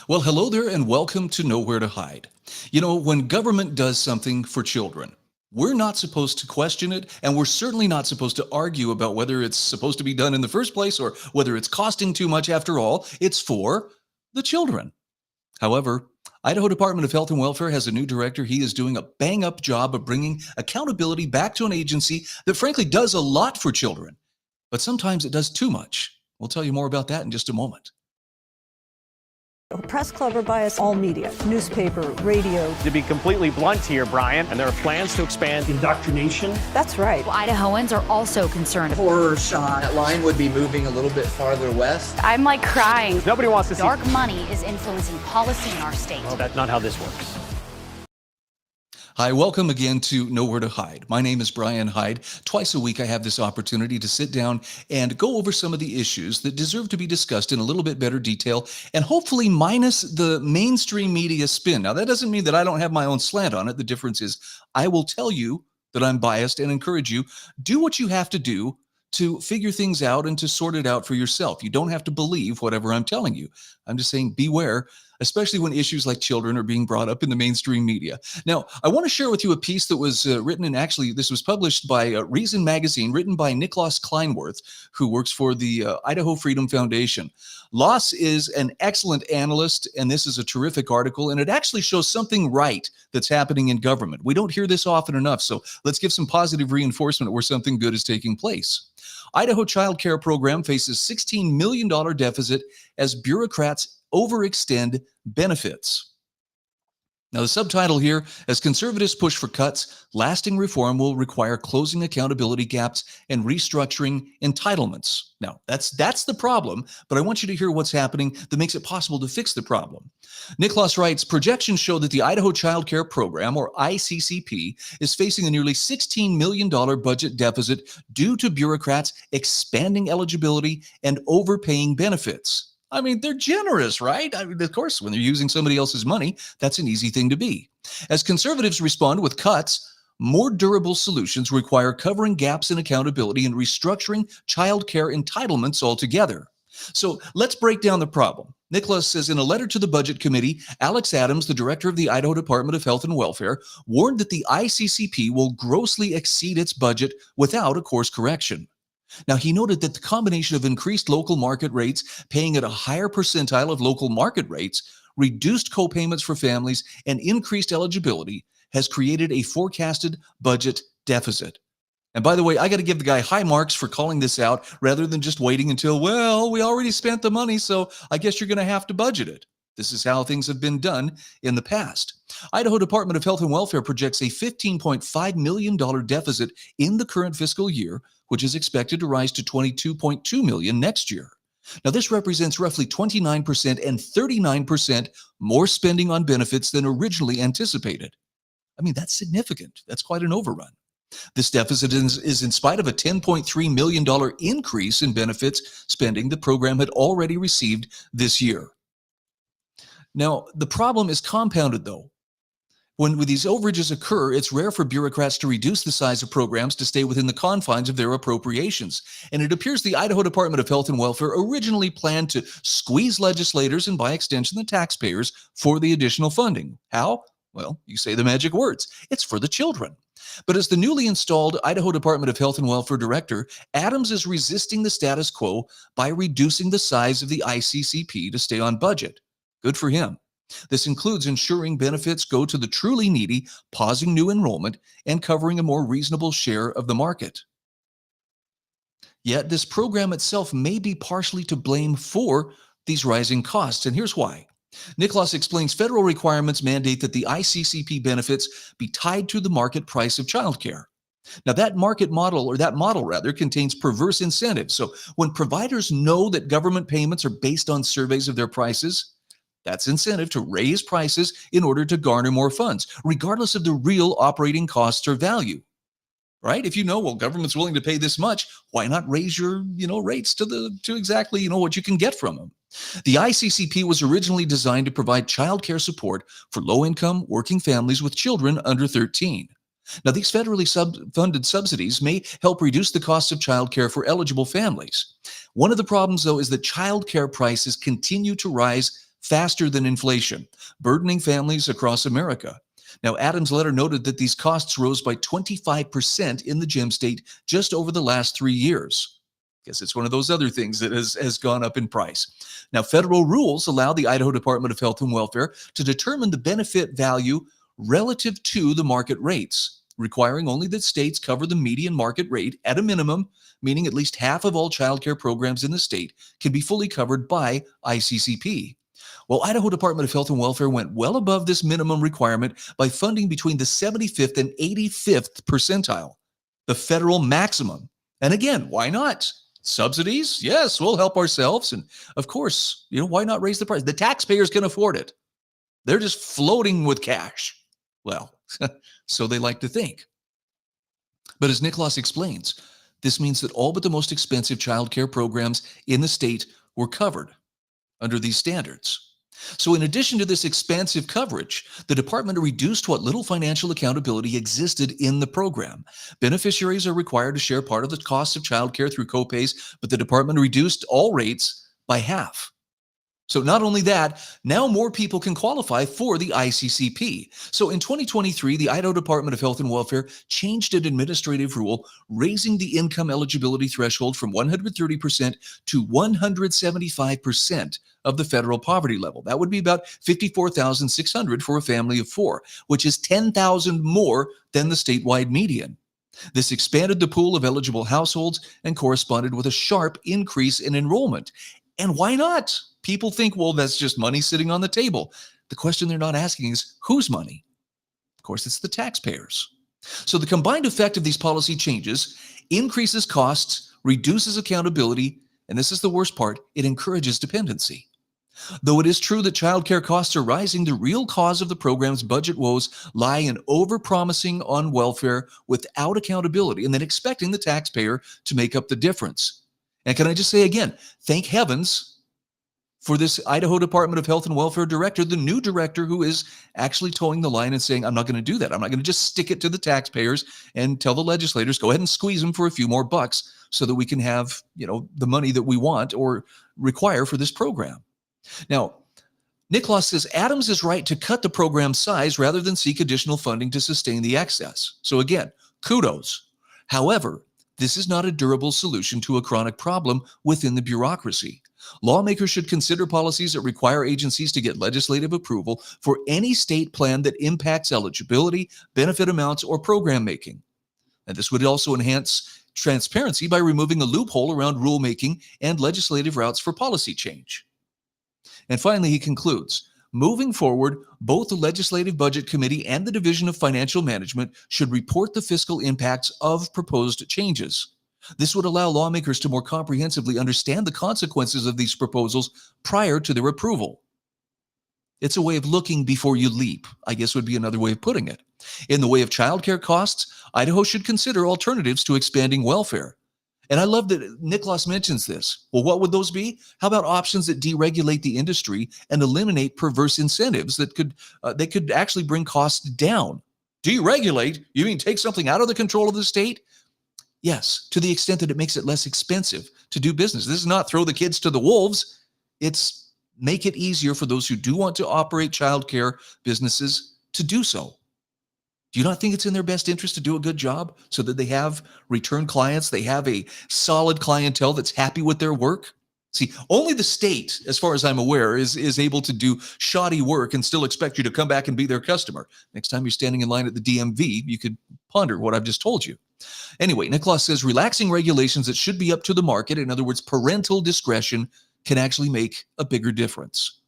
Well, hello there and welcome to Nowhere to Hide. When government does something for children, we're not supposed to question it, and we're certainly not supposed to argue about whether it's supposed to be done in the first place or whether it's costing too much after all. It's for the children. However, Idaho Department of Health and Welfare has a new director. He is doing a bang-up job of bringing accountability back to an agency that frankly does a lot for children, but sometimes it does too much. We'll tell you more about that in just a moment. Press club or bias all media, newspaper, radio. To be completely blunt here, Brian, and there are plans to expand indoctrination. That's right. Well, Idahoans are also concerned. Horror shot. That line would be moving a little bit farther west. I'm like crying. Nobody wants to see dark money is influencing policy in our state. Well, that's not how this works. Hi, welcome again to Nowhere to Hide. My name is Brian Hyde. Twice a week I have this opportunity to sit down and go over some of the issues that deserve to be discussed in a little bit better detail and hopefully minus the mainstream media spin. Now, that doesn't mean that I don't have my own slant on it. The difference is I will tell you that I'm biased and encourage you, do what you have to do to figure things out and to sort it out for yourself. You don't have to believe whatever I'm telling you. I'm just saying beware, especially when issues like children are being brought up in the mainstream media. Now, I want to share with you a piece that was written, and actually this was published by Reason Magazine, written by Nicholas Kleinworth, who works for the Idaho Freedom Foundation. Loss is an excellent analyst, and this is a terrific article, and it actually shows something right that's happening in government. We don't hear this often enough, so let's give some positive reinforcement where something good is taking place. Idaho Child Care Program faces $16 million deficit as bureaucrats overextend benefits. Now, the subtitle here, as conservatives push for cuts, lasting reform will require closing accountability gaps and restructuring entitlements. Now, that's the problem, but I want you to hear what's happening that makes it possible to fix the problem. Nicholas writes, projections show that the Idaho Child Care Program, or ICCP, is facing a nearly $16 million budget deficit due to bureaucrats expanding eligibility and overpaying benefits. I mean, they're generous, right? I mean, of course, when they're using somebody else's money, that's an easy thing to be. As conservatives respond with cuts, more durable solutions require covering gaps in accountability and restructuring child care entitlements altogether. So let's break down the problem. Nicholas says in a letter to the Budget Committee, Alex Adams, the director of the Idaho Department of Health and Welfare, warned that the ICCP will grossly exceed its budget without a course correction. Now, he noted that the combination of increased local market rates, paying at a higher percentile of local market rates, reduced co-payments for families, and increased eligibility has created a forecasted budget deficit. And by the way, I got to give the guy high marks for calling this out rather than just waiting until, well, we already spent the money, so I guess you're going to have to budget it. This is how things have been done in the past. Idaho Department of Health and Welfare projects a $15.5 million deficit in the current fiscal year, which is expected to rise to $22.2 million next year. Now, this represents roughly 29% and 39% more spending on benefits than originally anticipated. I mean, that's significant. That's quite an overrun. This deficit is in spite of a $10.3 million increase in benefits spending the program had already received this year. Now, the problem is compounded, though. When these overages occur, it's rare for bureaucrats to reduce the size of programs to stay within the confines of their appropriations. And it appears the Idaho Department of Health and Welfare originally planned to squeeze legislators and, by extension, the taxpayers for the additional funding. How? Well, you say the magic words. It's for the children. But as the newly installed Idaho Department of Health and Welfare Director, Adams is resisting the status quo by reducing the size of the ICCP to stay on budget. Good for him. This includes ensuring benefits go to the truly needy, pausing new enrollment, and covering a more reasonable share of the market. Yet this program itself may be partially to blame for these rising costs, and here's why. Nicholas explains federal requirements mandate that the ICCP benefits be tied to the market price of childcare. Now, that model contains perverse incentives. So when providers know that government payments are based on surveys of their prices, that's incentive to raise prices in order to garner more funds, regardless of the real operating costs or value, right? If you know, well, government's willing to pay this much, why not raise your, rates to exactly, what you can get from them? The ICCP was originally designed to provide child care support for low-income working families with children under 13. Now, these federally funded subsidies may help reduce the cost of child care for eligible families. One of the problems, though, is that child care prices continue to rise faster than inflation, burdening families across America. Now, Adams' letter noted that these costs rose by 25% in the gem state just over the last 3 years. Guess it's one of those other things that has gone up in price. Now, federal rules allow the Idaho Department of Health and Welfare to determine the benefit value relative to the market rates, requiring only that states cover the median market rate at a minimum, meaning at least half of all child care programs in the state can be fully covered by ICCP. Well, Idaho Department of Health and Welfare went well above this minimum requirement by funding between the 75th and 85th percentile, the federal maximum. And again, why not? Subsidies? Yes, we'll help ourselves. And of course, why not raise the price? The taxpayers can afford it. They're just floating with cash. Well, so they like to think. But as Nicholas explains, this means that all but the most expensive child care programs in the state were covered under these standards. So in addition to this expansive coverage, the department reduced what little financial accountability existed in the program. Beneficiaries are required to share part of the cost of child care through copays, but the department reduced all rates by half. So not only that, now more people can qualify for the ICCP. So in 2023, the Idaho Department of Health and Welfare changed an administrative rule, raising the income eligibility threshold from 130% to 175% of the federal poverty level. That would be about $54,600 for a family of 4, which is $10,000 more than the statewide median. This expanded the pool of eligible households and corresponded with a sharp increase in enrollment. And why not? People think, well, that's just money sitting on the table. The question they're not asking is, whose money? Of course, it's the taxpayers. So the combined effect of these policy changes increases costs, reduces accountability, and this is the worst part, it encourages dependency. Though it is true that child care costs are rising, the real cause of the program's budget woes lie in overpromising on welfare without accountability and then expecting the taxpayer to make up the difference. And can I just say again, thank heavens for this Idaho Department of Health and Welfare director, the new director who is actually towing the line and saying, I'm not going to do that. I'm not going to just stick it to the taxpayers and tell the legislators, go ahead and squeeze them for a few more bucks so that we can have, the money that we want or require for this program. Now, Nicholas says Adams is right to cut the program size rather than seek additional funding to sustain the excess. So again, kudos. However, this is not a durable solution to a chronic problem within the bureaucracy. Lawmakers should consider policies that require agencies to get legislative approval for any state plan that impacts eligibility, benefit amounts, or program making. And this would also enhance transparency by removing a loophole around rulemaking and legislative routes for policy change. And finally, he concludes, moving forward, both the Legislative Budget Committee and the Division of Financial Management should report the fiscal impacts of proposed changes. This would allow lawmakers to more comprehensively understand the consequences of these proposals prior to their approval. It's a way of looking before you leap, I guess would be another way of putting it. In the way of childcare costs, Idaho should consider alternatives to expanding welfare. And I love that Nicholas mentions this. Well, what would those be? How about options that deregulate the industry and eliminate perverse incentives that could actually bring costs down? Deregulate? You mean take something out of the control of the state? Yes, to the extent that it makes it less expensive to do business. This is not throw the kids to the wolves. It's make it easier for those who do want to operate childcare businesses to do so. Do you not think it's in their best interest to do a good job so that they have return clients, they have a solid clientele that's happy with their work? See, only the state, as far as I'm aware, is able to do shoddy work and still expect you to come back and be their customer. Next time you're standing in line at the DMV, you could ponder what I've just told you. Anyway, Nicholas says relaxing regulations that should be up to the market, in other words, parental discretion, can actually make a bigger difference.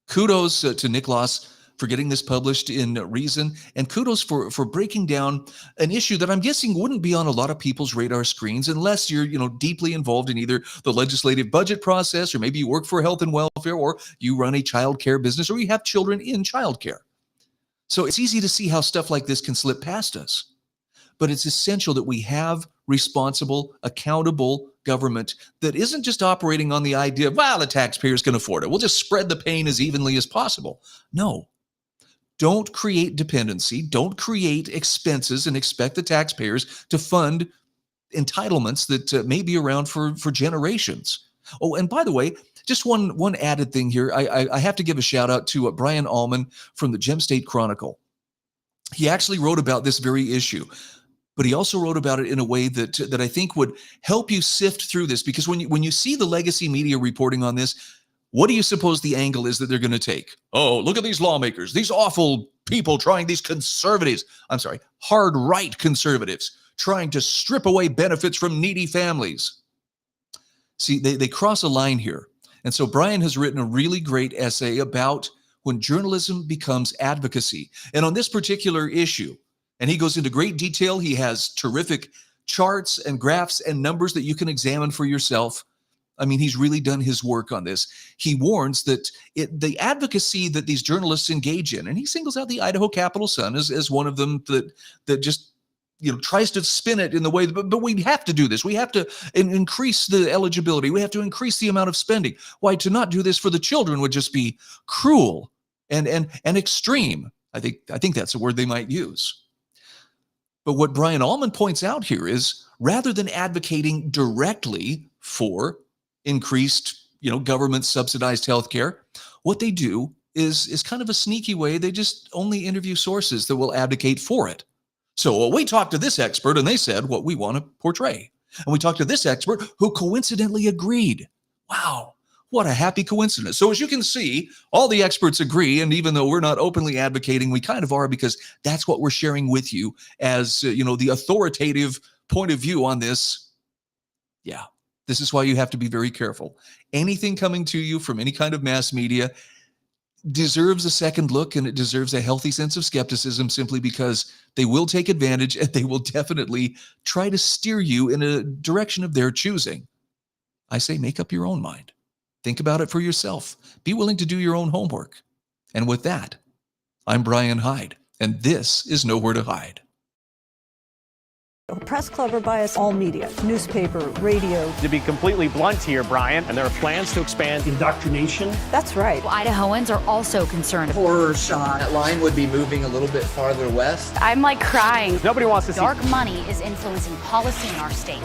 Kudos to Nicholas for getting this published in Reason, and kudos for breaking down an issue that I'm guessing wouldn't be on a lot of people's radar screens unless you're deeply involved in either the legislative budget process, or maybe you work for health and welfare, or you run a child care business, or you have children in child care. So it's easy to see how stuff like this can slip past us. But it's essential that we have responsible, accountable government that isn't just operating on the idea of, well, the taxpayers can afford it. We'll just spread the pain as evenly as possible. No. Don't create dependency. Don't create expenses and expect the taxpayers to fund entitlements that may be around for generations. Oh, and by the way, just one added thing here. I have to give a shout out to Brian Allman from the Gem State Chronicle. He actually wrote about this very issue, but he also wrote about it in a way that I think would help you sift through this, because when you see the legacy media reporting on this, what do you suppose the angle is that they're going to take? Oh, look at these lawmakers, these awful people these conservatives, hard right conservatives trying to strip away benefits from needy families. See, they cross a line here. And so Brian has written a really great essay about when journalism becomes advocacy. And on this particular issue, and he goes into great detail, he has terrific charts and graphs and numbers that you can examine for yourself. I mean, he's really done his work on this. He warns that the advocacy that these journalists engage in, and he singles out the Idaho Capital Sun as one of them that just tries to spin it in the way, but we have to do this. We have to increase the eligibility. We have to increase the amount of spending. Why, to not do this for the children would just be cruel and extreme. I think that's a word they might use. But what Brian Allman points out here is, rather than advocating directly for increased, government subsidized healthcare, what they do is kind of a sneaky way. They just only interview sources that will advocate for it. So we talked to this expert and they said what we want to portray. And we talked to this expert who coincidentally agreed. Wow, what a happy coincidence. So as you can see, all the experts agree. And even though we're not openly advocating, we kind of are, because that's what we're sharing with you as, the authoritative point of view on this. Yeah, this is why you have to be very careful. Anything coming to you from any kind of mass media deserves a second look, and it deserves a healthy sense of skepticism, simply because they will take advantage and they will definitely try to steer you in a direction of their choosing. I say, make up your own mind. Think about it for yourself. Be willing to do your own homework. And with that, I'm Brian Hyde, and this is Nowhere to Hide. Press Club or bias all media, newspaper, radio. To be completely blunt here, Brian, and there are plans to expand indoctrination. That's right. Idahoans are also concerned. Horror shot. That line would be moving a little bit farther west. I'm like crying. Nobody wants to see Dark money is influencing policy in our state.